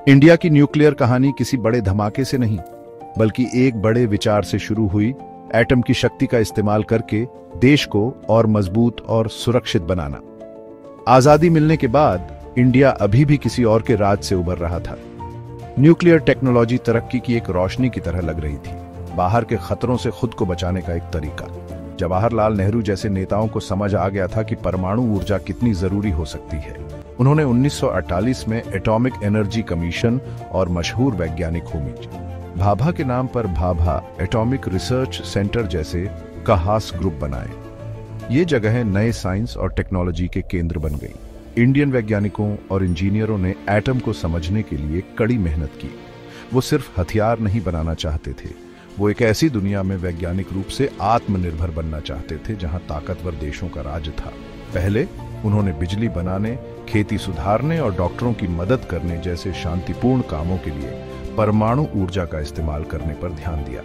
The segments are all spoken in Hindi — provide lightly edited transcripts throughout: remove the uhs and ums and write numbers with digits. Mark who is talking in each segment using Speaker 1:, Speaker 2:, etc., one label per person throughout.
Speaker 1: इंडिया की न्यूक्लियर कहानी किसी बड़े धमाके से नहीं, बल्कि एक बड़े विचार से शुरू हुई। एटम की शक्ति का इस्तेमाल करके देश को और मजबूत और सुरक्षित बनाना। आजादी मिलने के बाद इंडिया अभी भी किसी और के राज से उबर रहा था। न्यूक्लियर टेक्नोलॉजी तरक्की की एक रोशनी की तरह लग रही थी, बाहर के खतरों से खुद को बचाने का एक तरीका। जवाहरलाल नेहरू जैसे नेताओं को समझ आ गया था कि परमाणु ऊर्जा कितनी जरूरी हो सकती है। उन्होंने 1948 में एटॉमिक एनर्जी कमीशन और मशहूर वैज्ञानिक होमी भाभा के नाम पर भाभा एटॉमिक रिसर्च सेंटर जैसे कहास ग्रुप बनाए। ये जगह नए साइंस और टेक्नोलॉजी के केंद्र बन गई। इंडियन वैज्ञानिकों और इंजीनियरों ने एटम को समझने के लिए कड़ी मेहनत की। वो सिर्फ हथियार नहीं बनाना चाहते थे, वो एक ऐसी दुनिया में वैज्ञानिक रूप से आत्मनिर्भर बनना चाहते थे जहां ताकतवर देशों का राज था। पहले उन्होंने बिजली बनाने, खेती सुधारने और डॉक्टरों की मदद करने जैसे शांतिपूर्ण कामों के लिए परमाणु ऊर्जा का इस्तेमाल करने पर ध्यान दिया।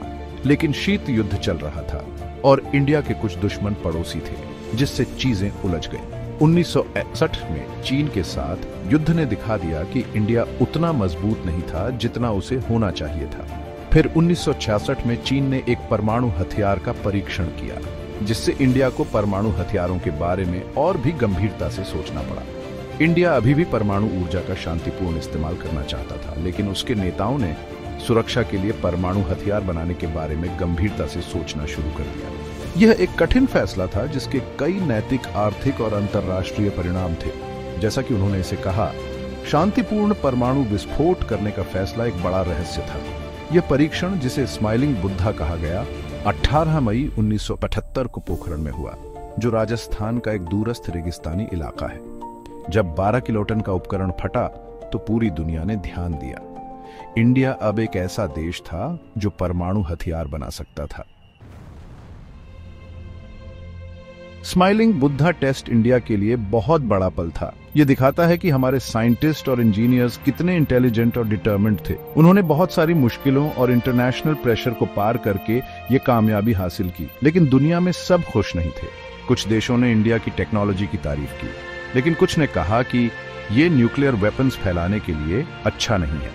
Speaker 1: लेकिन शीत युद्ध चल रहा था और इंडिया के कुछ दुश्मन पड़ोसी थे, जिससे चीजें उलझ गईं। 1961 में चीन के साथ युद्ध ने दिखा दिया कि इंडिया उतना मजबूत नहीं था जितना उसे होना चाहिए था। फिर 1966 में चीन ने एक परमाणु हथियार का परीक्षण किया, जिससे इंडिया को परमाणु हथियारों के बारे में और भी गंभीरता से सोचना पड़ा। इंडिया अभी भी परमाणु ऊर्जा का शांतिपूर्ण इस्तेमाल करना चाहता था, लेकिन उसके नेताओं ने सुरक्षा के लिए परमाणु हथियार बनाने के बारे में गंभीरता से सोचना शुरू कर दिया। यह एक कठिन फैसला था जिसके कई नैतिक, आर्थिक और अंतर्राष्ट्रीय परिणाम थे। जैसा कि उन्होंने इसे कहा, शांतिपूर्ण परमाणु विस्फोट करने का फैसला एक बड़ा रहस्य था। यह परीक्षण, जिसे स्माइलिंग बुद्धा कहा गया, 18 मई 1975 को पोखरण में हुआ, जो राजस्थान का एक दूरस्थ रेगिस्तानी इलाका है। जब 12 किलोटन का उपकरण फटा तो पूरी दुनिया ने ध्यान दिया। इंडिया अब एक ऐसा देश था जो परमाणु हथियार बना सकता था। स्माइलिंग बुद्धा टेस्ट इंडिया के लिए बहुत बड़ा पल था। यह दिखाता है कि हमारे साइंटिस्ट और इंजीनियर्स कितने इंटेलिजेंट और डिटर्मिन्ड थे। उन्होंने बहुत सारी मुश्किलों और इंटरनेशनल प्रेशर को पार करके ये कामयाबी हासिल की। लेकिन दुनिया में सब खुश नहीं थे। कुछ देशों ने इंडिया की टेक्नोलॉजी की तारीफ की, लेकिन कुछ ने कहा कि ये न्यूक्लियर वेपन्स फैलाने के लिए अच्छा नहीं है।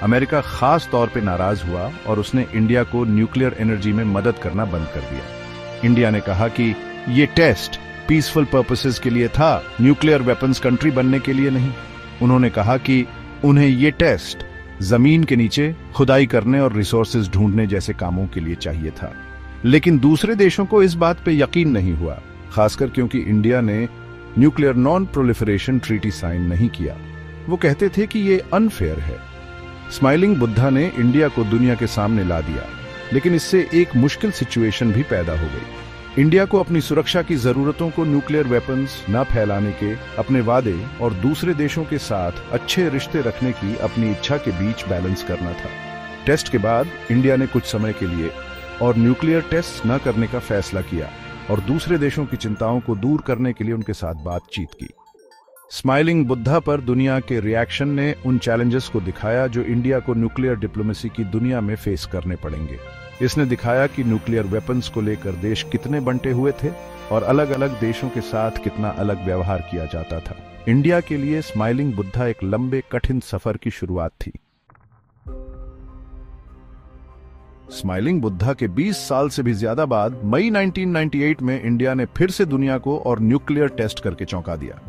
Speaker 1: अमेरिका खास तौर पे नाराज हुआ और उसने इंडिया को न्यूक्लियर एनर्जी में मदद करना बंद कर दिया। इंडिया ने कहा कि ये टेस्ट पीसफुल पर्पसेस के लिए था, न्यूक्लियर वेपन्स कंट्री बनने के लिए नहीं। उन्होंने कहा कि उन्हें ये टेस्ट जमीन के नीचे खुदाई करने और रिसोर्सेज ढूंढने जैसे कामों के लिए चाहिए था। लेकिन दूसरे देशों को इस बात पे यकीन नहीं हुआ, खासकर क्योंकि इंडिया ने nuclear non proliferation treaty sign नहीं किया। वो कहते थे कि ये अनफेयर है। स्माइलिंग बुद्धा ने इंडिया को दुनिया के सामने ला दिया, लेकिन इससे एक मुश्किल सिचुएशन भी पैदा हो गई। इंडिया को अपनी सुरक्षा की जरूरतों को न्यूक्लियर वेपन्स न फैलाने के अपने वादे और दूसरे देशों के साथ अच्छे रिश्ते रखने की अपनी इच्छा के बीच बैलेंस करना था। टेस्ट के बाद इंडिया ने कुछ समय के लिए और न्यूक्लियर टेस्ट न करने का फैसला किया और दूसरे देशों की चिंताओं को दूर करने के लिए उनके साथ बातचीत की। स्माइलिंग बुद्धा पर दुनिया के रिएक्शन ने उन चैलेंजेस को दिखाया जो इंडिया को न्यूक्लियर डिप्लोमेसी की दुनिया में फेस करने पड़ेंगे। इसने दिखाया कि न्यूक्लियर वेपन्स को लेकर देश कितने बंटे हुए थे और अलग अलग देशों के साथ कितना अलग व्यवहार किया जाता था। इंडिया के लिए स्माइलिंग बुद्धा एक लंबे कठिन सफर की शुरुआत थी। स्माइलिंग बुद्धा के 20 साल से भी ज्यादा बाद मई 1998 में इंडिया ने फिर से दुनिया को और न्यूक्लियर टेस्ट करके चौंका दिया।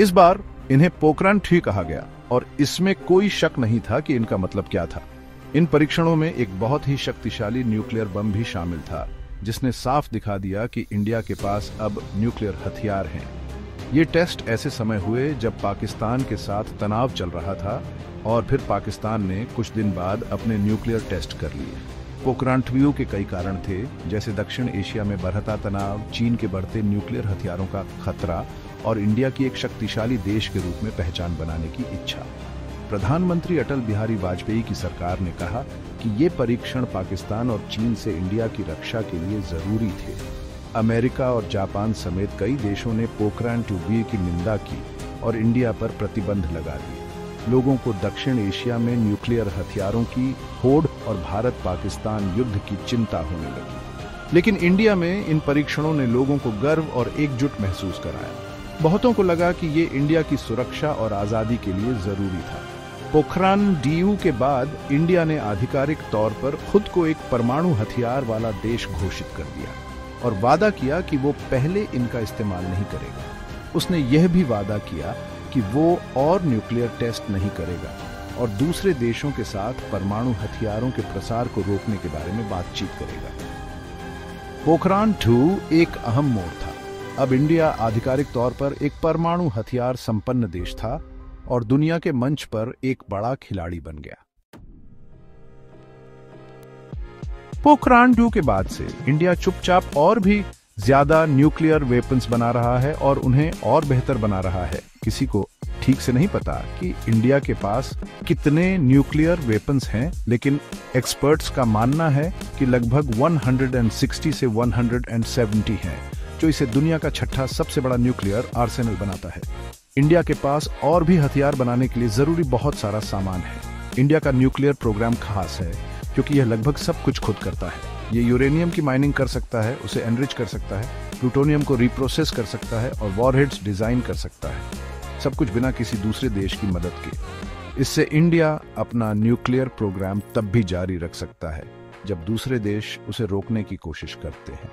Speaker 1: इस बार इन्हें पोखरण 3 कहा गया और इसमें कोई शक नहीं था कि इनका मतलब क्या था। इन परीक्षणों में एक बहुत ही शक्तिशाली न्यूक्लियर बम भी शामिल था, जिसने साफ दिखा दिया कि इंडिया के पास अब न्यूक्लियर हथियार हैं। ये टेस्ट ऐसे समय हुए जब पाकिस्तान के साथ तनाव चल रहा था और फिर पाकिस्तान ने कुछ दिन बाद अपने न्यूक्लियर टेस्ट कर लिए। पोखरण 2 के कई कारण थे, जैसे दक्षिण एशिया में बढ़ता तनाव, चीन के बढ़ते न्यूक्लियर हथियारों का खतरा और इंडिया की एक शक्तिशाली देश के रूप में पहचान बनाने की इच्छा। प्रधानमंत्री अटल बिहारी वाजपेयी की सरकार ने कहा कि ये परीक्षण पाकिस्तान और चीन से इंडिया की रक्षा के लिए जरूरी थे। अमेरिका और जापान समेत कई देशों ने पोखरण 2 की निंदा की और इंडिया पर प्रतिबंध लगा दिए। लोगों को दक्षिण एशिया में न्यूक्लियर हथियारों की होड़ और भारत पाकिस्तान युद्ध की चिंता होने लगी। लेकिन इंडिया में इन परीक्षणों ने लोगों को गर्व और एकजुट महसूस कराया। बहुतों को लगा कि ये इंडिया की सुरक्षा और आजादी के लिए जरूरी था। पोखरान डीयू के बाद इंडिया ने आधिकारिक तौर पर खुद को एक परमाणु हथियार वाला देश घोषित कर दिया और वादा किया कि वो पहले इनका इस्तेमाल नहीं करेगा। उसने यह भी वादा किया कि वो और न्यूक्लियर टेस्ट नहीं करेगा और दूसरे देशों के साथ परमाणु हथियारों के प्रसार को रोकने के बारे में बातचीत करेगा। पोखरान 2 एक अहम मोड़ था। अब इंडिया आधिकारिक तौर पर एक परमाणु हथियार संपन्न देश था और दुनिया के मंच पर एक बड़ा खिलाड़ी बन गया। पोखरान 2 के बाद से इंडिया चुपचाप और भी ज्यादा न्यूक्लियर वेपन्स बना रहा है और उन्हें और बेहतर बना रहा है। किसी को ठीक से नहीं पता कि इंडिया के पास कितने न्यूक्लियर वेपन्स हैं, लेकिन एक्सपर्ट्स का मानना है कि लगभग 160 से 170 हैं, जो इसे दुनिया का छठा सबसे बड़ा न्यूक्लियर आर्सेनल बनाता है। इंडिया के पास और भी हथियार बनाने के लिए जरूरी बहुत सारा सामान है। इंडिया का न्यूक्लियर प्रोग्राम खास है क्योंकि यह लगभग सब कुछ खुद करता है। ये यूरेनियम की माइनिंग कर सकता है, उसे एनरिच कर सकता है, प्लूटोनियम को रिप्रोसेस कर सकता है और वॉरहेड्स डिजाइन कर सकता है, सब कुछ बिना किसी दूसरे देश की मदद के। इससे इंडिया अपना न्यूक्लियर प्रोग्राम तब भी जारी रख सकता है जब दूसरे देश उसे रोकने की कोशिश करते हैं।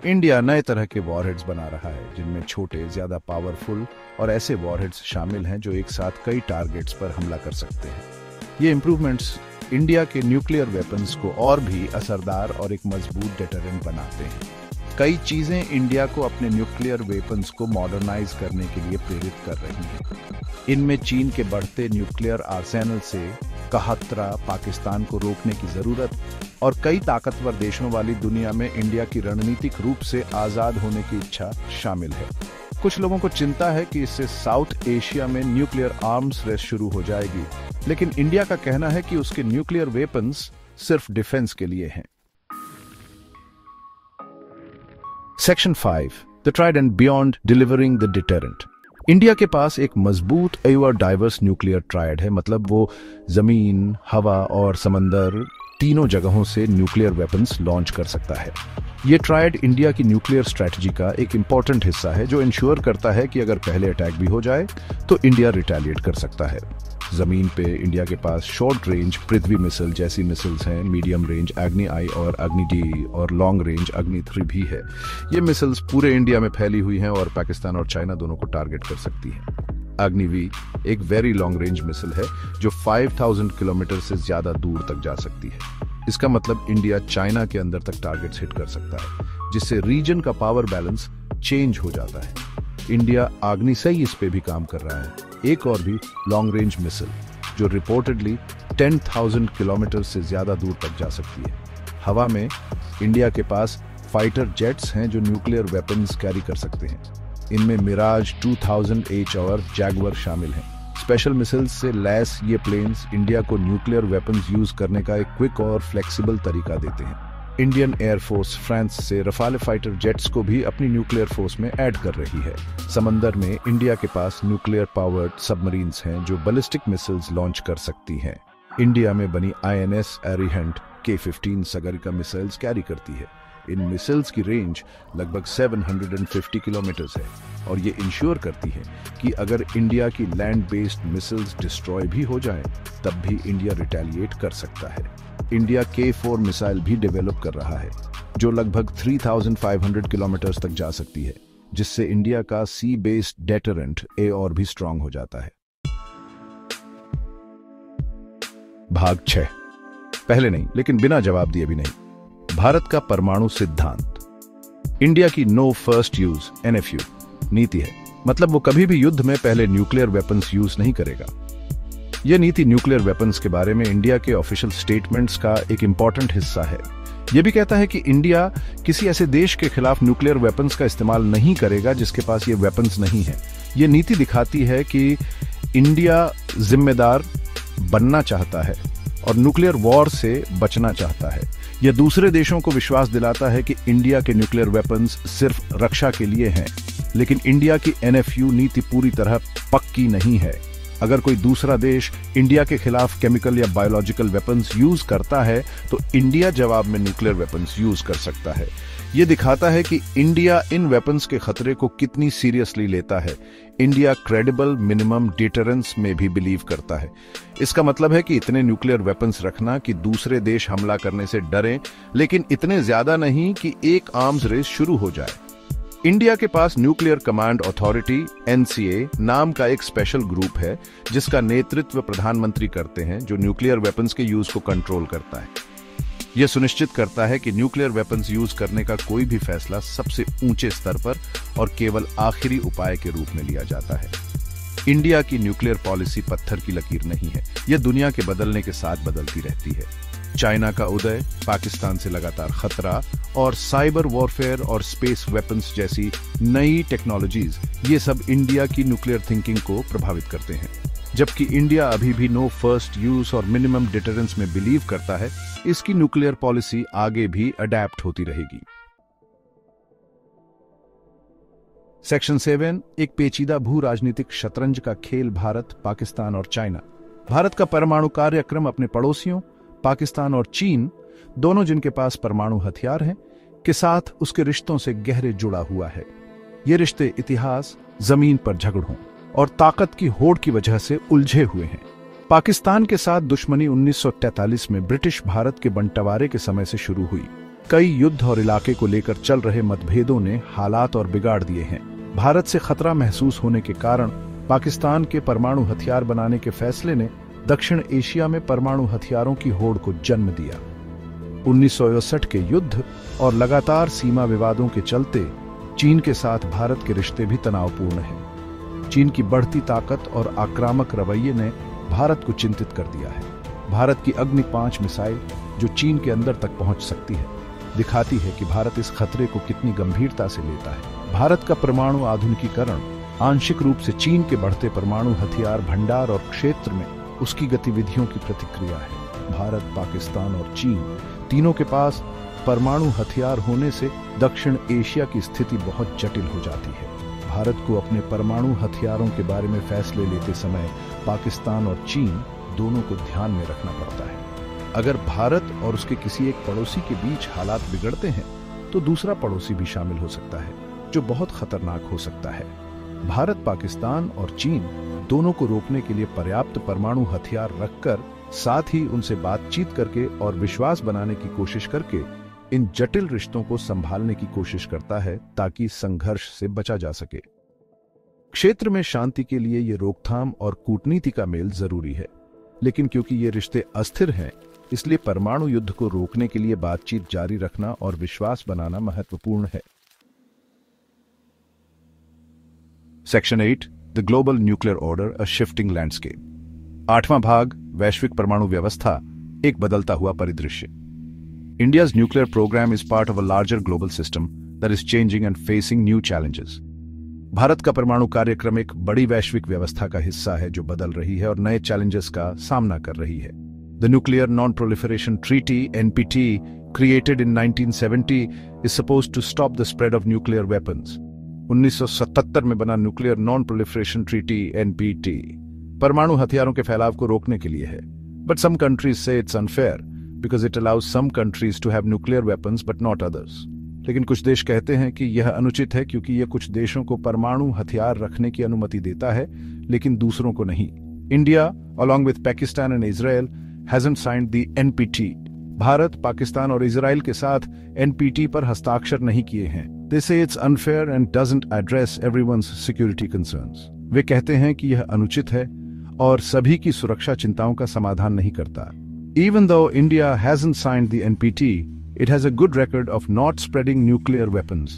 Speaker 1: इंडिया नए तरह के वॉरहेड्स बना रहा है जिनमें छोटे, ज्यादा पावरफुल और ऐसे वॉरहेड्स शामिल हैं जो एक साथ कई टारगेट्स पर हमला कर सकते हैं। ये इंप्रूवमेंट्स इंडिया के न्यूक्लियर वेपन्स को और भी असरदार और एक मजबूत डेटरेंट बनाते हैं। कई चीजें इंडिया को अपने न्यूक्लियर वेपन्स को मॉडर्नाइज करने के लिए प्रेरित कर रही हैं। इनमें चीन के बढ़ते न्यूक्लियर आर्सेनल से खतरा, पाकिस्तान को रोकने की जरूरत और कई ताकतवर देशों वाली दुनिया में इंडिया की रणनीतिक रूप से आजाद होने की इच्छा शामिल है। कुछ लोगों को चिंता है कि इससे साउथ एशिया में न्यूक्लियर आर्म्स रेस शुरू हो जाएगी, लेकिन इंडिया का कहना है कि उसके न्यूक्लियर वेपन्स सिर्फ डिफेंस के लिए हैं। Section 5 the Trident beyond delivering the deterrent. India के पास एक मजबूत और डाइवर्स न्यूक्लियर ट्रायड है, मतलब वो जमीन, हवा और समंदर तीनों जगहों से न्यूक्लियर वेपन्स लॉन्च कर सकता है। ये ट्रायड इंडिया की न्यूक्लियर स्ट्रेटजी का एक इंपॉर्टेंट हिस्सा है जो इंश्योर करता है कि अगर पहले अटैक भी हो जाए तो इंडिया रिटेलिएट कर सकता है। जमीन पे इंडिया के पास शॉर्ट रेंज पृथ्वी मिसाइल जैसी मिसाइल्स हैं, मीडियम रेंज अग्नि आई और अग्नि डी और लॉन्ग रेंज अग्नि 3 भी है। ये मिसाइल्स पूरे इंडिया में फैली हुई हैं और पाकिस्तान और चाइना दोनों को टारगेट कर सकती हैं। अग्निवी एक वेरी लॉन्ग रेंज मिसाइल है जो 5000 किलोमीटर से ज्यादा दूर तक जा सकती है। इसका मतलब इंडिया चाइना के अंदर तक टारगेट्स हिट कर सकता है, जिससे रीजन का पावर बैलेंस चेंज हो जाता है। इंडिया अग्नि से ही इस पे भी काम कर रहा है। एक और भी लॉन्ग रेंज मिसाइल जो रिपोर्टेडली 10,000 किलोमीटर से ज्यादा दूर तक जा सकती है। हवा में इंडिया के पास फाइटर जेट्स हैं जो न्यूक्लियर वेपन्स कैरी कर सकते हैं। इनमें मिराज 2000H और जैगवर शामिल हैं। स्पेशल मिसाइल्स से लैस ये प्लेन्स इंडिया को न्यूक्लियर वेपन्स यूज करने का एक क्विक और फ्लेक्सिबल तरीका देते हैं। इंडियन एयरफोर्स फ्रांस से रफाले फाइटर जेट्स को भी अपनी न्यूक्लियर फोर्स में ऐड कर रही है। समंदर में इंडिया के पास न्यूक्लियर पावर्ड सबमरीन्स हैं जो बैलिस्टिक मिसाइल्स लॉन्च कर सकती हैं। इंडिया में बनी INS एरिहंट K-15 Sagarika missiles carry करती है। इन मिसाइल्स की रेंज लगभग 750 किलोमीटर है और ये इंश्योर करती है कि अगर इंडिया की लैंड बेस्ड मिसाइल्स डिस्ट्रॉय भी हो जाएं, तब भी इंडिया रिटेलिएट कर सकता है। इंडिया K4 मिसाइल भी डेवलप कर रहा है जो लगभग 3500 किलोमीटर तक जा सकती है, जिससे इंडिया का सी बेस्ड डेटरेंट और भी स्ट्रांग हो जाता है। भाग 6 पहले नहीं लेकिन बिना जवाब दिए भी नहीं। भारत का परमाणु सिद्धांत। इंडिया की नो फर्स्ट यूज NFU नीति है, मतलब वो कभी भी युद्ध में पहले न्यूक्लियर वेपन्स यूज नहीं करेगा। यह नीति न्यूक्लियर वेपन्स के बारे में इंडिया के ऑफिशियल स्टेटमेंट्स का एक इंपॉर्टेंट हिस्सा है। यह भी कहता है कि इंडिया किसी ऐसे देश के खिलाफ न्यूक्लियर वेपन्स का इस्तेमाल नहीं करेगा जिसके पास ये वेपन्स नहीं है। यह नीति दिखाती है कि इंडिया जिम्मेदार बनना चाहता है और न्यूक्लियर वॉर से बचना चाहता है। यह दूसरे देशों को विश्वास दिलाता है कि इंडिया के न्यूक्लियर वेपन्स सिर्फ रक्षा के लिए हैं, लेकिन इंडिया की NFU नीति पूरी तरह पक्की नहीं है। अगर कोई दूसरा देश इंडिया के खिलाफ केमिकल या बायोलॉजिकल वेपन्स यूज करता है तो इंडिया जवाब में न्यूक्लियर वेपन्स यूज कर सकता है। ये दिखाता है कि इंडिया इन वेपन्स के खतरे को कितनी सीरियसली लेता है। इंडिया क्रेडिबल मिनिमम डिटरेंस में भी बिलीव करता है। इसका मतलब है कि इतने न्यूक्लियर वेपन्स रखना कि दूसरे देश हमला करने से डरें, लेकिन इतने ज्यादा नहीं कि एक आर्म्स रेस शुरू हो जाए। इंडिया के पास न्यूक्लियर कमांड अथॉरिटी एनसीए नाम का एक स्पेशल ग्रुप है, जिसका नेतृत्व प्रधानमंत्री करते हैं, जो न्यूक्लियर वेपन्स के यूज को कंट्रोल करता है। यह सुनिश्चित करता है कि न्यूक्लियर वेपन्स यूज करने का कोई भी फैसला सबसे ऊंचे स्तर पर और केवल आखिरी उपाय के रूप में लिया जाता है। इंडिया की न्यूक्लियर पॉलिसी पत्थर की लकीर नहीं है, यह दुनिया के बदलने के साथ बदलती रहती है। चाइना का उदय, पाकिस्तान से लगातार खतरा और साइबर वॉरफेयर और स्पेस वेपन्स जैसी नई टेक्नोलॉजीज, ये सब इंडिया की न्यूक्लियर थिंकिंग को प्रभावित करते हैं। जबकि इंडिया अभी भी नो फर्स्ट यूज और मिनिमम डिटरेंस में बिलीव करता है, इसकी न्यूक्लियर पॉलिसी आगे भी अडेप्ट होती रहेगी। सेक्शन 7 एक पेचीदा भू राजनीतिक शतरंज का खेल भारत, पाकिस्तान और चाइना। भारत का परमाणु कार्यक्रम अपने पड़ोसियों पाकिस्तान और चीन, दोनों जिनके पास परमाणु हथियार हैं, के साथ उसके रिश्तों से गहरे जुड़ा हुआ है। ये रिश्ते इतिहास, जमीन पर झगड़ों और ताकत की होड़ की वजह से उलझे हुए हैं। पाकिस्तान के साथ दुश्मनी 1943 में ब्रिटिश भारत के बंटवारे के समय से शुरू हुई। कई युद्ध और इलाके को लेकर चल रहे मतभेदों ने हालात और बिगाड़ दिए हैं। भारत से खतरा महसूस होने के कारण पाकिस्तान के परमाणु हथियार बनाने के फैसले ने दक्षिण एशिया में परमाणु हथियारों की होड़ को जन्म दिया। 1961 के युद्ध और लगातार सीमा विवादों के चलते चीन के साथ भारत के रिश्ते भी तनावपूर्ण हैं। चीन की बढ़ती ताकत और आक्रामक रवैये ने भारत को चिंतित कर दिया है। भारत की अग्नि 5 मिसाइल, जो चीन के अंदर तक पहुंच सकती है, दिखाती है कि भारत इस खतरे को कितनी गंभीरता से लेता है। भारत का परमाणु आधुनिकीकरण आंशिक रूप से चीन के बढ़ते परमाणु हथियार भंडार और क्षेत्र में उसकी गतिविधियों की प्रतिक्रिया है। भारत, पाकिस्तान और चीन तीनों के पास परमाणु हथियार होने से दक्षिण एशिया की स्थिति बहुत जटिल हो जाती है। भारत को अपने परमाणु हथियारों के बारे में फैसले लेते समय पाकिस्तान और चीन दोनों को ध्यान में रखना पड़ता है। अगर भारत और उसके किसी एक पड़ोसी के बीच हालात बिगड़ते हैं, तो दूसरा पड़ोसी भी शामिल हो सकता है, जो बहुत खतरनाक हो सकता है। भारत, पाकिस्तान और चीन दोनों को रोकने के लिए पर्याप्त परमाणु हथियार रखकर, साथ ही उनसे बातचीत करके और विश्वास बनाने की कोशिश करके इन जटिल रिश्तों को संभालने की कोशिश करता है, ताकि संघर्ष से बचा जा सके। क्षेत्र में शांति के लिए ये रोकथाम और कूटनीति का मेल जरूरी है, लेकिन क्योंकि ये रिश्ते अस्थिर हैं, इसलिए परमाणु युद्ध को रोकने के लिए बातचीत जारी रखना और विश्वास बनाना महत्वपूर्ण है। Section 8 the global nuclear order, a shifting landscape. 8वां भाग, वैश्विक परमाणु व्यवस्था, एक बदलता हुआ परिदृश्य। India's nuclear program is part of a larger global system that is changing and facing new challenges. Bharat का परमाणु कार्यक्रम एक बड़ी वैश्विक व्यवस्था का हिस्सा है जो बदल रही है और नए चैलेंजेस का सामना कर रही है। The Nuclear Non-Proliferation Treaty (NPT), created in 1970, is supposed to stop the spread of nuclear weapons. 1977 में बना nuclear non proliferation treaty (NPT) परमाणु हथियारों के फैलाव को रोकने के लिए है। But some countries say it's unfair because it allows some countries to have nuclear weapons but not others. लेकिन कुछ देश कहते हैं कि यह अनुचित है क्योंकि यह कुछ देशों को परमाणु हथियार रखने की अनुमति देता है, लेकिन दूसरों को नहीं। India, along with Pakistan and Israel, hasn't signed the NPT. Bharat, Pakistan और इजराइल के साथ NPT पर हस्ताक्षर नहीं किए हैं। They say it's unfair and doesn't address everyone's security concerns. वे कहते हैं कि यह अनुचित है और सभी की सुरक्षा चिंताओं का समाधान नहीं करता। Even though India hasn't signed the NPT, it has a good record of not spreading nuclear weapons.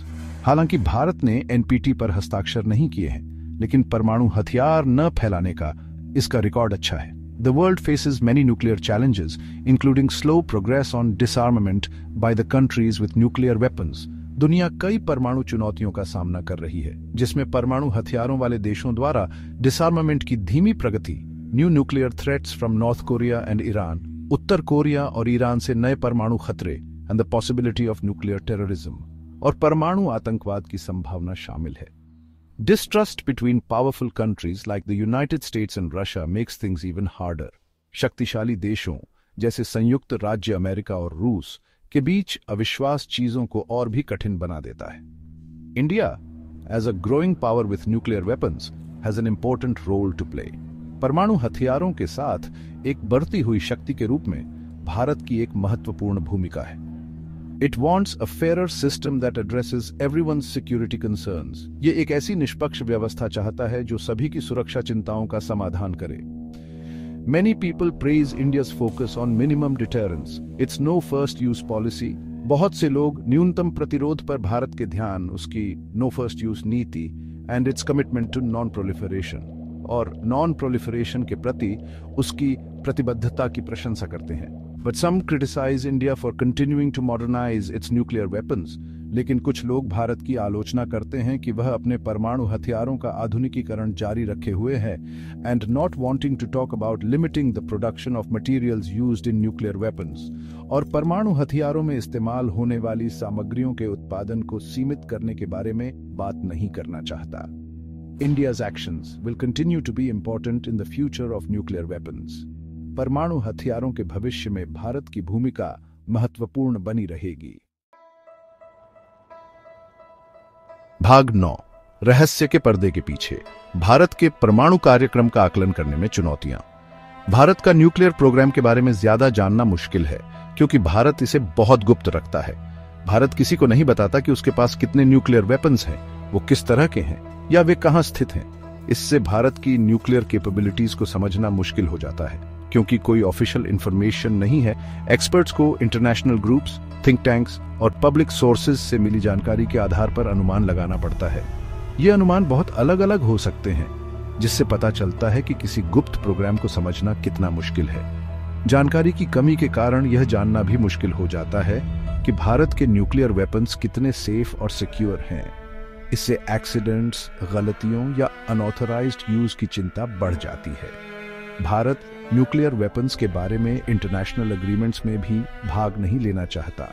Speaker 1: हालांकि भारत ने NPT पर हस्ताक्षर नहीं किए हैं, लेकिन परमाणु हथियार न फैलाने का इसका रिकॉर्ड अच्छा है। The world faces many nuclear challenges, including slow progress on disarmament by the countries with nuclear weapons. दुनिया कई परमाणु चुनौतियों का सामना कर रही है, जिसमें परमाणु हथियारों वाले देशों द्वारा डिसआर्मामेंट की धीमी प्रगति, new nuclear threats from North Korea and Iran, उत्तर कोरिया और ईरान से नए परमाणु खतरे and the possibility of nuclear terrorism, और परमाणु आतंकवाद की संभावना शामिल है। Distrust between powerful countries like the United States and Russia makes things even harder. शक्तिशाली देशों जैसे संयुक्त राज्य अमेरिका और रूस के बीच अविश्वास चीजों को और भी कठिन बना देता है। India, as a growing power with nuclear weapons, has an important role to play. परमाणु हथियारों के साथ एक बढ़ती हुई शक्ति के रूप में भारत की एक महत्वपूर्ण भूमिका है। It wants a fairer system that addresses everyone's security concerns. ये एक ऐसी निष्पक्ष व्यवस्था चाहता है जो सभी की सुरक्षा चिंताओं का समाधान करे। Many people praise India's focus on minimum deterrence. It's no first use policy. बहुत से लोग न्यूनतम प्रतिरोध पर भारत के ध्यान, उसकी no first use नीति and its commitment to non-proliferation और non-proliferation के प्रति उसकी प्रतिबद्धता की प्रशंसा करते हैं। But some criticize India for continuing to modernize its nuclear weapons. लेकिन कुछ लोग भारत की आलोचना करते हैं कि वह अपने परमाणु हथियारों का आधुनिकीकरण जारी रखे हुए है and not wanting to talk about limiting the production of materials used in nuclear weapons. और परमाणु हथियारों में इस्तेमाल होने वाली सामग्रियों के उत्पादन को सीमित करने के बारे में बात नहीं करना चाहता। India's actions will continue to be important in the future of nuclear weapons. परमाणु हथियारों के भविष्य में भारत की भूमिका महत्वपूर्ण बनी रहेगी। भाग 9, रहस्य के पर्दे के पीछे, भारत के परमाणु कार्यक्रम का आकलन करने में चुनौतियां। भारत का न्यूक्लियर प्रोग्राम के बारे में ज्यादा जानना मुश्किल है क्योंकि भारत इसे बहुत गुप्त रखता है। भारत किसी को नहीं बताता कि उसके पास कितने न्यूक्लियर वेपन्स हैं, वो किस तरह के हैं या वे कहां स्थित हैं। इससे भारत की न्यूक्लियर कैपेबिलिटीज को समझना मुश्किल हो जाता है। क्योंकि कोई ऑफिशियल इंफॉर्मेशन नहीं है, एक्सपर्ट्स को इंटरनेशनल ग्रुप्स, थिंक टैंक्स और पब्लिक सोर्सेज से मिली जानकारी के आधार पर अनुमान लगाना पड़ता है। ये अनुमान बहुत अलग अलग हो सकते हैं, जिससे पता चलता है कि किसी गुप्त प्रोग्राम को समझना कितना मुश्किल है। जानकारी की कमी के कारण यह जानना भी मुश्किल हो जाता है कि भारत के न्यूक्लियर वेपन्स कितने सेफ और सिक्योर हैं। इससे एक्सीडेंट्स, गलतियों या अनऑथराइज्ड यूज की चिंता बढ़ जाती है। भारत न्यूक्लियर वेपन्स के बारे में इंटरनेशनल एग्रीमेंट्स में भी भाग नहीं लेना चाहता,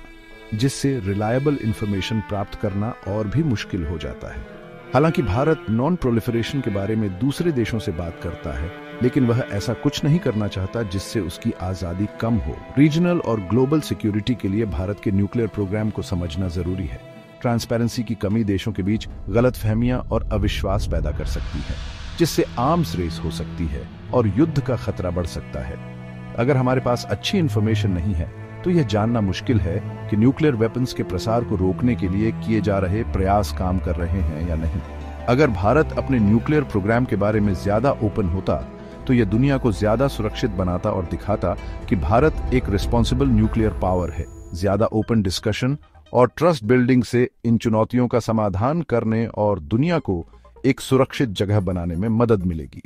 Speaker 1: जिससे रिलायबल इंफॉर्मेशन प्राप्त करना और भी मुश्किल हो जाता है। हालांकि भारत नॉन प्रोलिफरेशन के बारे में दूसरे देशों से बात करता है, लेकिन वह ऐसा कुछ नहीं करना चाहता जिससे उसकी आजादी कम हो। रीजनल और ग्लोबल सिक्योरिटी के लिए भारत के न्यूक्लियर प्रोग्राम को समझना जरूरी है। ट्रांसपेरेंसी की कमी देशों के बीच गलतफहमियां और अविश्वास पैदा कर सकती है, जिससे आर्म्स रेस हो सकती है और युद्ध का खतरा बढ़ सकता है। अगर हमारे पास अच्छी इंफॉर्मेशन नहीं है तो यह जानना मुश्किल है कि न्यूक्लियर वेपन्स के प्रसार को रोकने के लिए किए जा रहे प्रयास काम कर रहे हैं या नहीं। अगर भारत अपने न्यूक्लियर प्रोग्राम के बारे में ज्यादा ओपन होता तो यह दुनिया को ज्यादा सुरक्षित बनाता और दिखाता कि भारत एक रिस्पॉन्सिबल न्यूक्लियर पावर है। ज्यादा ओपन डिस्कशन और ट्रस्ट बिल्डिंग से इन चुनौतियों का समाधान करने और दुनिया को एक सुरक्षित जगह बनाने में मदद मिलेगी।